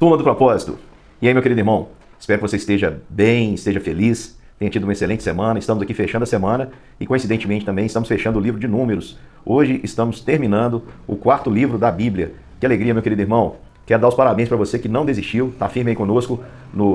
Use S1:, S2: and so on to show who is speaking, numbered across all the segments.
S1: Turma do Propósito. E aí, meu querido irmão? Espero que você esteja bem, esteja feliz, tenha tido uma excelente semana. Estamos aqui fechando a semana e, coincidentemente, também estamos fechando o livro de Números. Hoje estamos terminando o 4º livro da Bíblia. Que alegria, meu querido irmão. Quero dar os parabéns para você que não desistiu, está firme aí conosco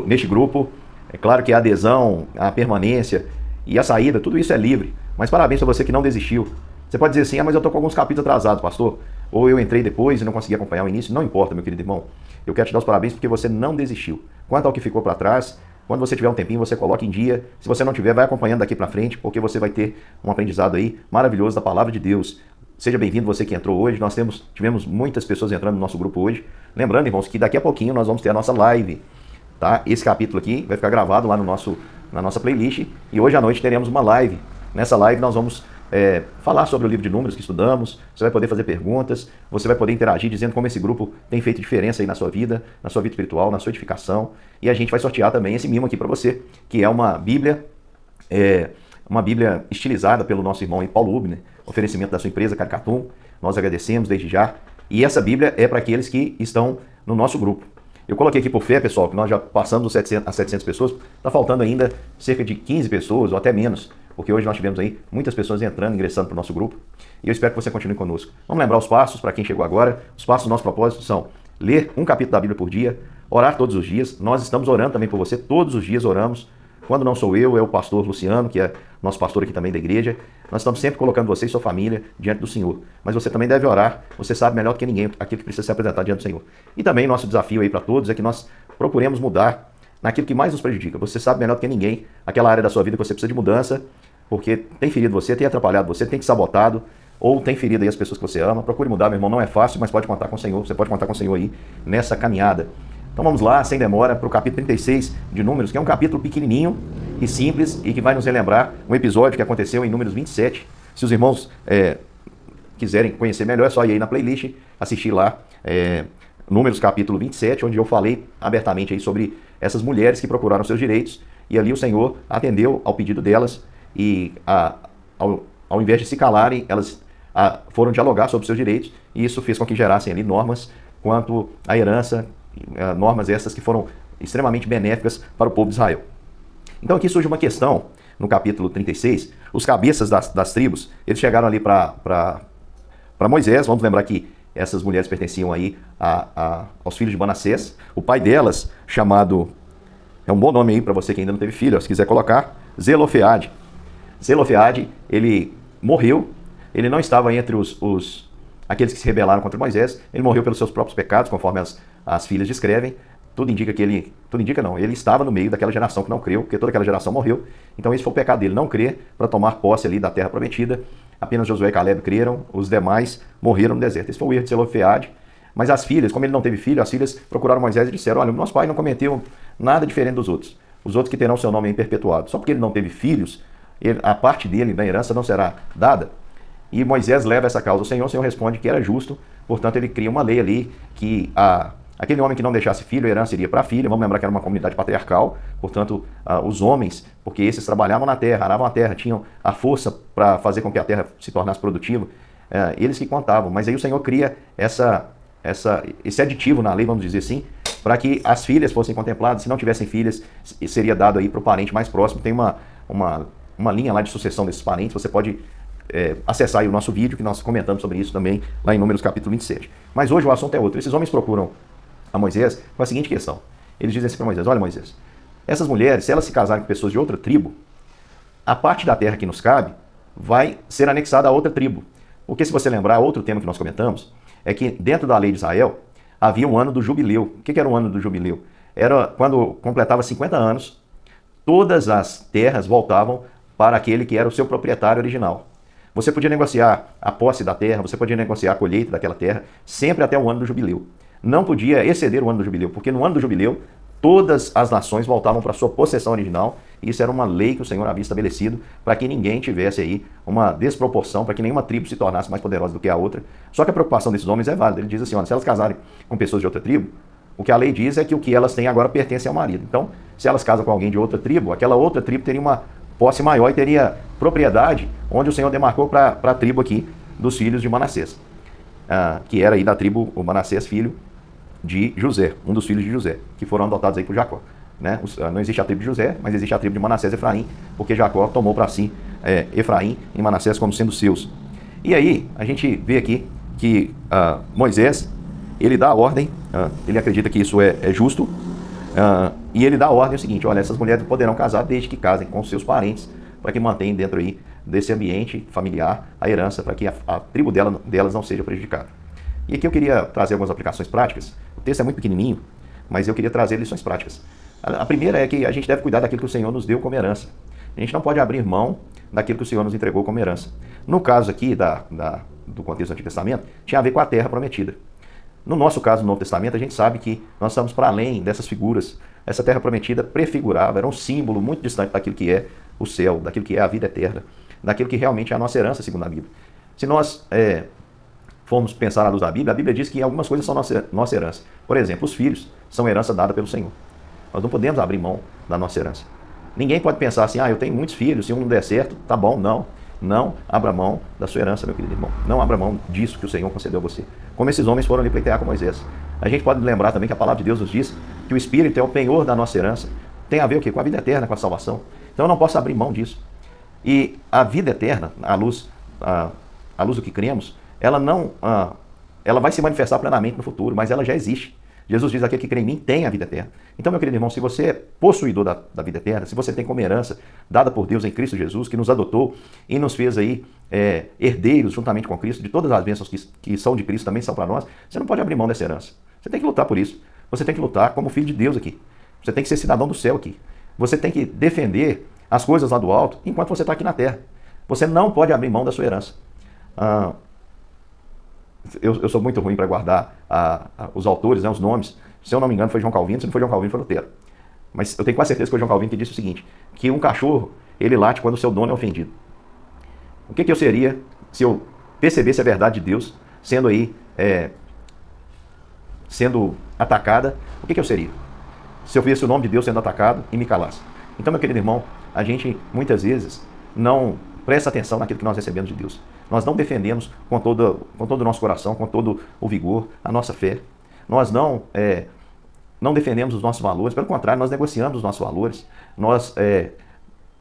S1: neste grupo. É claro que a adesão, a permanência e a saída, tudo isso é livre. Mas parabéns para você que não desistiu. Você pode dizer assim, mas eu estou com alguns capítulos atrasados, pastor. Ou eu entrei depois e não consegui acompanhar o início. Não importa, meu querido irmão. Eu quero te dar os parabéns porque você não desistiu. Quanto ao que ficou para trás, quando você tiver um tempinho, você coloca em dia. Se você não tiver, vai acompanhando daqui para frente, porque você vai ter um aprendizado aí maravilhoso da palavra de Deus. Seja bem-vindo você que entrou hoje. Nós tivemos muitas pessoas entrando no nosso grupo hoje. Lembrando, irmãos, que daqui a pouquinho nós vamos ter a nossa live. Tá? Esse capítulo aqui vai ficar gravado lá na nossa playlist. E hoje à noite teremos uma live. Nessa live nós vamos falar sobre o livro de Números que estudamos. Você vai poder fazer perguntas, você vai poder interagir dizendo como esse grupo tem feito diferença aí na sua vida espiritual, na sua edificação. E a gente vai sortear também esse mimo aqui para você, que é uma Bíblia estilizada pelo nosso irmão Paulo Ubner, oferecimento da sua empresa Caricatum. Nós agradecemos desde já. E essa Bíblia é para aqueles que estão no nosso grupo. Eu coloquei aqui por fé, pessoal, que nós já passamos as 700 pessoas. Está faltando ainda cerca de 15 pessoas ou até menos, porque hoje nós tivemos aí muitas pessoas entrando, ingressando para o nosso grupo. E eu espero que você continue conosco. Vamos lembrar os passos para quem chegou agora. Os passos do nosso propósito são ler um capítulo da Bíblia por dia, orar todos os dias. Nós estamos orando também por você, todos os dias oramos. Quando não sou eu, é o pastor Luciano, que é nosso pastor aqui também da igreja. Nós estamos sempre colocando você e sua família diante do Senhor. Mas você também deve orar, você sabe melhor do que ninguém aquilo que precisa ser apresentado diante do Senhor. E também nosso desafio aí para todos é que nós procuremos mudar naquilo que mais nos prejudica. Você sabe melhor do que ninguém aquela área da sua vida que você precisa de mudança, porque tem ferido você, tem atrapalhado você, tem te sabotado, ou tem ferido aí as pessoas que você ama. Procure mudar, meu irmão, não é fácil, mas pode contar com o Senhor. Você pode contar com o Senhor aí nessa caminhada. Então vamos lá, sem demora, para o capítulo 36 de Números, que é um capítulo pequenininho e simples e que vai nos relembrar um episódio que aconteceu em Números 27. Se os irmãos quiserem conhecer melhor, é só ir aí na playlist, assistir lá Números capítulo 27, onde eu falei abertamente aí sobre essas mulheres que procuraram seus direitos e ali o Senhor atendeu ao pedido delas e ao invés de se calarem, elas foram dialogar sobre seus direitos e isso fez com que gerassem ali normas quanto à herança, normas essas que foram extremamente benéficas para o povo de Israel. Então aqui surge uma questão, no capítulo 36, os cabeças das tribos, eles chegaram ali para Moisés. Vamos lembrar que essas mulheres pertenciam aí aos filhos de Manassés. O pai delas, chamado, é um bom nome aí para você que ainda não teve filho, se quiser colocar, Zelofeade. Zelofeade, ele morreu, ele não estava entre aqueles que se rebelaram contra Moisés, ele morreu pelos seus próprios pecados, conforme as filhas descrevem. Tudo indica que ele estava no meio daquela geração que não creu, porque toda aquela geração morreu. Então esse foi o pecado dele, não crer para tomar posse ali da terra prometida. Apenas Josué e Caleb creram, os demais morreram no deserto. Esse foi o erro de Zelofeade. Mas as filhas, como ele não teve filho, as filhas procuraram Moisés e disseram: olha, o nosso pai não cometeu nada diferente dos outros. Os outros que terão seu nome perpetuado. Só porque ele não teve filhos, a parte dele da herança não será dada. E Moisés leva essa causa ao Senhor, o Senhor responde que era justo, portanto ele cria uma lei ali que aquele homem que não deixasse filho, a herança iria para a filha. Vamos lembrar que era uma comunidade patriarcal, portanto os homens, porque esses trabalhavam na terra, aravam a terra, tinham a força para fazer com que a terra se tornasse produtiva, eles que contavam. Mas aí o Senhor cria esse aditivo na lei, vamos dizer assim, para que as filhas fossem contempladas. Se não tivessem filhas, seria dado aí para o parente mais próximo. Tem uma linha lá de sucessão desses parentes, você pode acessar aí o nosso vídeo, que nós comentamos sobre isso também, lá em Números capítulo 27. Mas hoje o assunto é outro. Esses homens procuram a Moisés com a seguinte questão. Eles dizem assim para Moisés: olha, Moisés, essas mulheres, se elas se casarem com pessoas de outra tribo, a parte da terra que nos cabe vai ser anexada a outra tribo. Porque se você lembrar, outro tema que nós comentamos, é que dentro da lei de Israel havia um ano do jubileu. O que era o ano do jubileu? Era quando completava 50 anos, todas as terras voltavam para aquele que era o seu proprietário original. Você podia negociar a posse da terra, você podia negociar a colheita daquela terra, sempre até o ano do jubileu. Não podia exceder o ano do jubileu, porque no ano do jubileu, todas as nações voltavam para a sua possessão original, e isso era uma lei que o Senhor havia estabelecido para que ninguém tivesse aí uma desproporção, para que nenhuma tribo se tornasse mais poderosa do que a outra. Só que a preocupação desses homens é válida. Ele diz assim: olha, se elas casarem com pessoas de outra tribo, o que a lei diz é que o que elas têm agora pertence ao marido. Então, se elas casam com alguém de outra tribo, aquela outra tribo teria uma posse maior e teria propriedade onde o Senhor demarcou para a tribo aqui dos filhos de Manassés, que era aí da tribo o Manassés, filho de José, um dos filhos de José, que foram adotados aí por Jacó. Né? Não existe a tribo de José, mas existe a tribo de Manassés e Efraim, porque Jacó tomou para si Efraim e Manassés como sendo seus. E aí, a gente vê aqui que Moisés, ele dá a ordem, ele acredita que isso é justo, e ele dá a ordem o seguinte: olha, essas mulheres poderão casar desde que casem com seus parentes, para que mantenham dentro aí desse ambiente familiar a herança, para que a tribo delas não seja prejudicada. E aqui eu queria trazer algumas aplicações práticas. O texto é muito pequenininho, mas eu queria trazer lições práticas. A primeira é que a gente deve cuidar daquilo que o Senhor nos deu como herança. A gente não pode abrir mão daquilo que o Senhor nos entregou como herança. No caso aqui do contexto do Antigo Testamento, tinha a ver com a terra prometida. No nosso caso, no Novo Testamento, a gente sabe que nós estamos para além dessas figuras. Essa terra prometida prefigurava, era um símbolo muito distante daquilo que é o céu, daquilo que é a vida eterna, daquilo que realmente é a nossa herança, segundo a Bíblia. Se nós formos pensar à luz da Bíblia, a Bíblia diz que algumas coisas são nossa herança. Por exemplo, os filhos são herança dada pelo Senhor. Nós não podemos abrir mão da nossa herança. Ninguém pode pensar assim: eu tenho muitos filhos, se um não der certo, tá bom. Não abra mão da sua herança, meu querido irmão. Não abra mão disso que o Senhor concedeu a você. Como esses homens foram ali pleitear com Moisés. A gente pode lembrar também que a palavra de Deus nos diz que o Espírito é o penhor da nossa herança. Tem a ver o quê? Com a vida eterna, com a salvação. Então eu não posso abrir mão disso. E a vida eterna, à luz do que cremos, ela vai se manifestar plenamente no futuro, mas ela já existe. Jesus diz: aquele que crê em mim tem a vida eterna. Então, meu querido irmão, se você é possuidor da vida eterna, se você tem como herança dada por Deus em Cristo Jesus, que nos adotou e nos fez aí herdeiros juntamente com Cristo, de todas as bênçãos que são de Cristo também são para nós, você não pode abrir mão dessa herança. Você tem que lutar por isso. Você tem que lutar como filho de Deus aqui. Você tem que ser cidadão do céu aqui. Você tem que defender as coisas lá do alto enquanto você está aqui na terra. Você não pode abrir mão da sua herança. Eu sou muito ruim para guardar os autores, os nomes. Se eu não me engano, foi João Calvino. Se não foi João Calvino, foi Lutero. Mas eu tenho quase certeza que foi João Calvino que disse o seguinte: que um cachorro, ele late quando o seu dono é ofendido. O que eu seria se eu percebesse a verdade de Deus sendo sendo atacada? O que eu seria? Se eu visse o nome de Deus sendo atacado e me calasse. Então, meu querido irmão, a gente muitas vezes não presta atenção naquilo que nós recebemos de Deus. Nós não defendemos com todo o nosso coração, com todo o vigor, a nossa fé. Nós não defendemos os nossos valores, pelo contrário, nós negociamos os nossos valores. Nós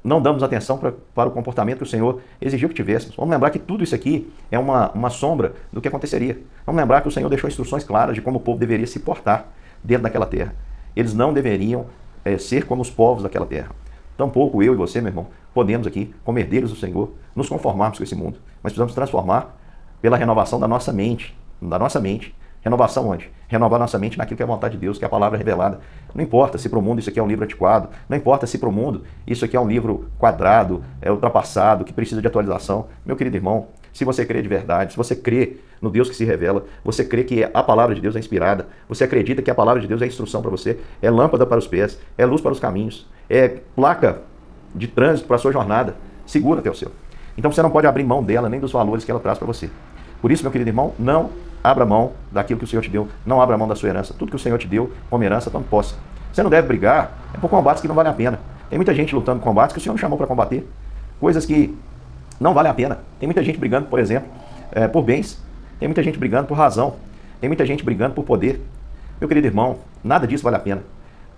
S1: não damos atenção para o comportamento que o Senhor exigiu que tivéssemos. Vamos lembrar que tudo isso aqui é uma sombra do que aconteceria. Vamos lembrar que o Senhor deixou instruções claras de como o povo deveria se portar dentro daquela terra. Eles não deveriam ser como os povos daquela terra. Tampouco eu e você, meu irmão, podemos aqui, como herdeiros do Senhor, nos conformarmos com esse mundo. Mas precisamos transformar pela renovação da nossa mente. Da nossa mente. Renovação onde? Renovar nossa mente naquilo que é a vontade de Deus, que é a palavra revelada. Não importa se para o mundo isso aqui é um livro antiquado, não importa se para o mundo isso aqui é um livro quadrado, ultrapassado, que precisa de atualização. Meu querido irmão, se você crê de verdade, se você crê no Deus que se revela, você crê que a palavra de Deus é inspirada, você acredita que a palavra de Deus é instrução para você, é lâmpada para os pés, é luz para os caminhos, é placa de trânsito para a sua jornada, segura até o céu. Então você não pode abrir mão dela, nem dos valores que ela traz para você. Por isso, meu querido irmão, não abra mão daquilo que o Senhor te deu, não abra mão da sua herança. Tudo que o Senhor te deu como herança, tome posse. Você não deve brigar por combates que não valem a pena. Tem muita gente lutando combates que o Senhor não chamou para combater, coisas que não valem a pena. Tem muita gente brigando, por exemplo, por bens, tem muita gente brigando por razão, tem muita gente brigando por poder. Meu querido irmão, nada disso vale a pena.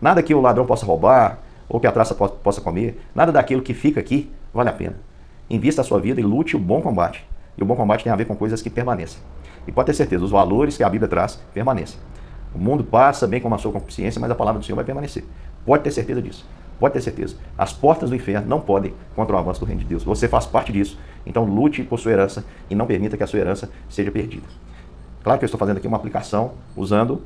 S1: Nada que o ladrão possa roubar, ou que a traça possa comer, nada daquilo que fica aqui vale a pena. Invista a sua vida e lute o bom combate. E o bom combate tem a ver com coisas que permanecem. E pode ter certeza, os valores que a Bíblia traz permanecem. O mundo passa bem como a sua consciência, mas a palavra do Senhor vai permanecer. Pode ter certeza disso. Pode ter certeza. As portas do inferno não podem contra o avanço do reino de Deus. Você faz parte disso. Então lute por sua herança e não permita que a sua herança seja perdida. Claro que eu estou fazendo aqui uma aplicação usando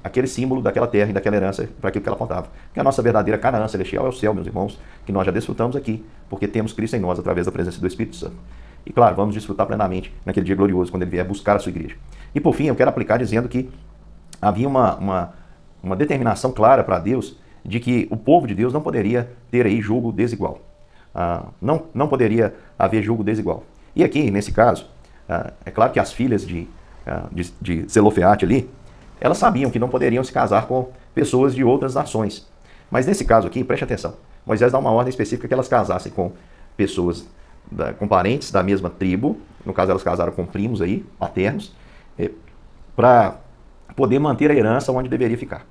S1: aquele símbolo daquela terra e daquela herança para aquilo que ela apontava. Que a nossa verdadeira Canaã celestial é o céu, meus irmãos, que nós já desfrutamos aqui, porque temos Cristo em nós através da presença do Espírito Santo. E claro, vamos desfrutar plenamente naquele dia glorioso, quando ele vier buscar a sua igreja. E por fim, eu quero aplicar dizendo que havia uma determinação clara para Deus de que o povo de Deus não poderia ter aí julgo desigual. Não poderia haver julgo desigual. E aqui, nesse caso, é claro que as filhas de Zelofeate ali, elas sabiam que não poderiam se casar com pessoas de outras nações. Mas nesse caso aqui, preste atenção, Moisés dá uma ordem específica que elas casassem com pessoas, com parentes da mesma tribo, no caso elas casaram com primos aí, paternos, para poder manter a herança onde deveria ficar.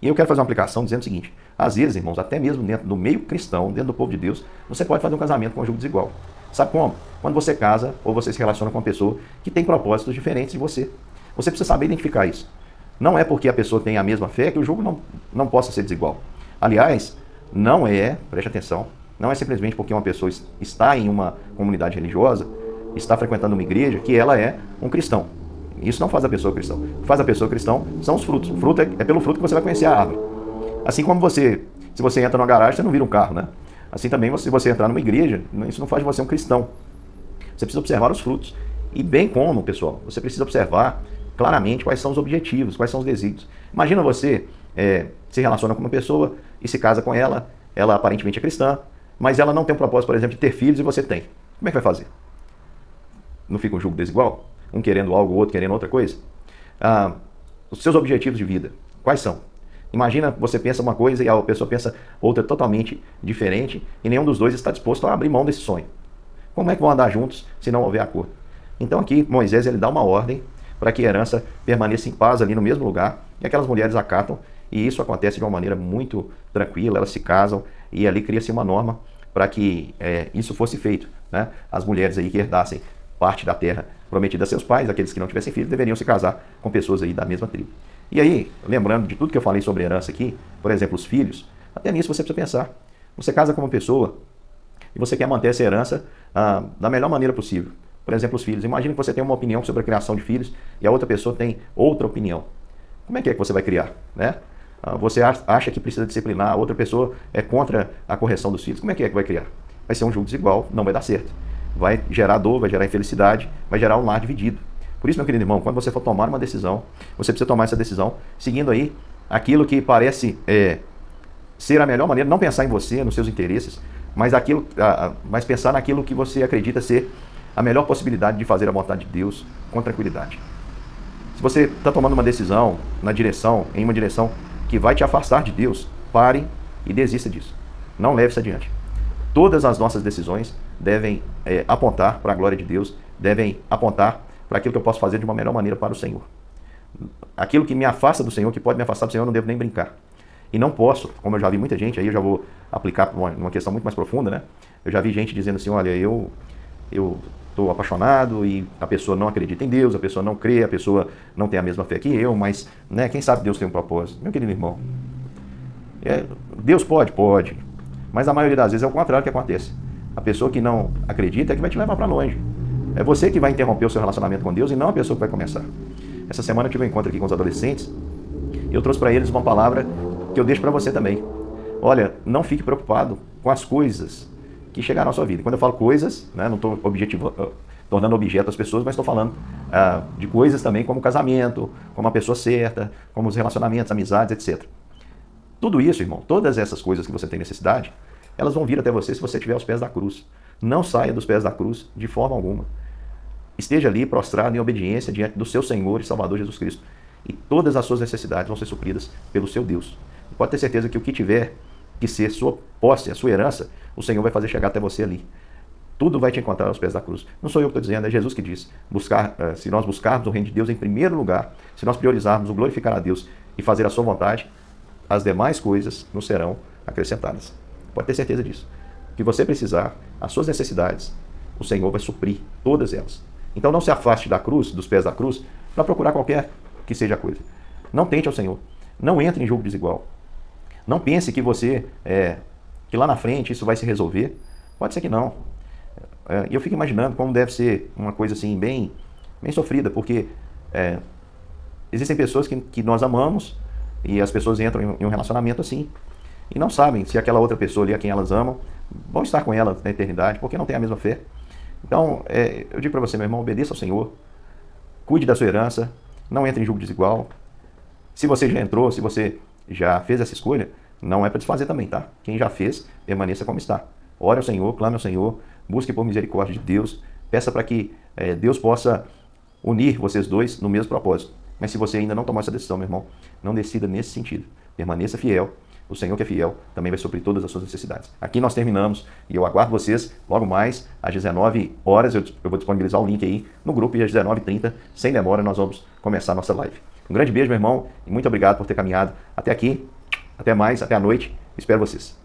S1: E eu quero fazer uma aplicação dizendo o seguinte: às vezes, irmãos, até mesmo dentro do meio cristão, dentro do povo de Deus, você pode fazer um casamento conjugal desigual. Sabe como? Quando você casa ou você se relaciona com uma pessoa que tem propósitos diferentes de você. Você precisa saber identificar isso. Não é porque a pessoa tem a mesma fé que o jugo não possa ser desigual. Aliás, não é, preste atenção, não é simplesmente porque uma pessoa está em uma comunidade religiosa, está frequentando uma igreja, que ela é um cristão. Isso não faz a pessoa cristã. O que faz a pessoa cristã são os frutos. O fruto é pelo fruto que você vai conhecer a árvore. Assim como se você entra numa garagem, você não vira um carro, né? Assim também, se você entrar numa igreja, isso não faz de você um cristão. Você precisa observar os frutos. E bem como, pessoal, você precisa observar claramente quais são os objetivos, quais são os desígnios. Imagina você se relaciona com uma pessoa e se casa com ela, ela aparentemente é cristã, mas ela não tem um propósito, por exemplo, de ter filhos e você tem. Como é que vai fazer? Não fica um jugo desigual? Um querendo algo, o outro querendo outra coisa? Os seus objetivos de vida, quais são? Imagina, você pensa uma coisa e a pessoa pensa outra totalmente diferente e nenhum dos dois está disposto a abrir mão desse sonho. Como é que vão andar juntos se não houver acordo? Então aqui Moisés ele dá uma ordem para que a herança permaneça em paz ali no mesmo lugar e aquelas mulheres acatam e isso acontece de uma maneira muito tranquila, elas se casam e ali cria-se uma norma para que isso fosse feito, né? As mulheres aí que herdassem parte da terra prometida a seus pais, aqueles que não tivessem filhos, deveriam se casar com pessoas aí da mesma tribo. E aí, lembrando de tudo que eu falei sobre herança aqui, por exemplo, os filhos, até nisso você precisa pensar. Você casa com uma pessoa e você quer manter essa herança da melhor maneira possível. Por exemplo, os filhos. Imagina que você tem uma opinião sobre a criação de filhos e a outra pessoa tem outra opinião. Como é que você vai criar, né? Você acha que precisa disciplinar, a outra pessoa é contra a correção dos filhos. Como é que vai criar? Vai ser um jogo desigual, não vai dar certo. Vai gerar dor, vai gerar infelicidade, vai gerar um lar dividido. Por isso, meu querido irmão, quando você for tomar uma decisão, você precisa tomar essa decisão seguindo aí aquilo que parece ser a melhor maneira, não pensar em você, nos seus interesses, mas pensar naquilo que você acredita ser a melhor possibilidade de fazer a vontade de Deus com tranquilidade. Se você está tomando uma decisão em uma direção que vai te afastar de Deus, pare e desista disso. Não leve isso adiante. Todas as nossas decisões devem apontar para a glória de Deus, devem apontar para aquilo que eu posso fazer de uma melhor maneira para o Senhor. Aquilo que me afasta do Senhor, que pode me afastar do Senhor, eu não devo nem brincar. E não posso, como eu já vi muita gente, aí eu já vou aplicar para uma questão muito mais profunda, né? Eu já vi gente dizendo assim, olha, eu estou apaixonado e a pessoa não acredita em Deus, a pessoa não crê, a pessoa não tem a mesma fé que eu, mas né, quem sabe Deus tem um propósito. Meu querido irmão, Deus pode, mas a maioria das vezes é o contrário que acontece. A pessoa que não acredita é que vai te levar para longe. É você que vai interromper o seu relacionamento com Deus e não a pessoa que vai começar. Essa semana eu tive um encontro aqui com os adolescentes e eu trouxe para eles uma palavra que eu deixo para você também. Olha, não fique preocupado com as coisas que chegaram à sua vida. Quando eu falo coisas, né, não estou tornando objeto as pessoas, mas estou falando de coisas também como o casamento, como a pessoa certa, como os relacionamentos, amizades, etc. Tudo isso, irmão, todas essas coisas que você tem necessidade, elas vão vir até você se você estiver aos pés da cruz. Não saia dos pés da cruz de forma alguma. Esteja ali prostrado em obediência diante do seu Senhor e Salvador Jesus Cristo. E todas as suas necessidades vão ser supridas pelo seu Deus. E pode ter certeza que o que tiver que ser sua posse, a sua herança, o Senhor vai fazer chegar até você ali. Tudo vai te encontrar aos pés da cruz. Não sou eu que estou dizendo, é Jesus que diz. Se nós buscarmos o reino de Deus em primeiro lugar, se nós priorizarmos o glorificar a Deus e fazer a sua vontade, as demais coisas nos serão acrescentadas. Pode ter certeza disso. O que você precisar, as suas necessidades, o Senhor vai suprir todas elas. Então não se afaste da cruz, dos pés da cruz, para procurar qualquer que seja a coisa. Não tente ao Senhor. Não entre em jogo desigual. Não pense que que lá na frente isso vai se resolver. Pode ser que não. E eu fico imaginando como deve ser uma coisa assim bem sofrida, porque existem pessoas que nós amamos e as pessoas entram em um relacionamento assim e não sabem se aquela outra pessoa ali a quem elas amam vão estar com ela na eternidade, porque não tem a mesma fé. Então, eu digo para você, meu irmão, obedeça ao Senhor, cuide da sua herança, não entre em julgo desigual. Se você já entrou, se você já fez essa escolha, não é para desfazer também, tá? Quem já fez, permaneça como está. Ore ao Senhor, clame ao Senhor, busque por misericórdia de Deus, peça para que Deus possa unir vocês dois no mesmo propósito. Mas se você ainda não tomou essa decisão, meu irmão, não decida nesse sentido. Permaneça fiel. O Senhor que é fiel também vai suprir todas as suas necessidades. Aqui nós terminamos e eu aguardo vocês logo mais às 19 horas. Eu vou disponibilizar o link aí no grupo e às 19h30, sem demora, nós vamos começar a nossa live. Um grande beijo, meu irmão, e muito obrigado por ter caminhado até aqui. Até mais, até a noite. Espero vocês.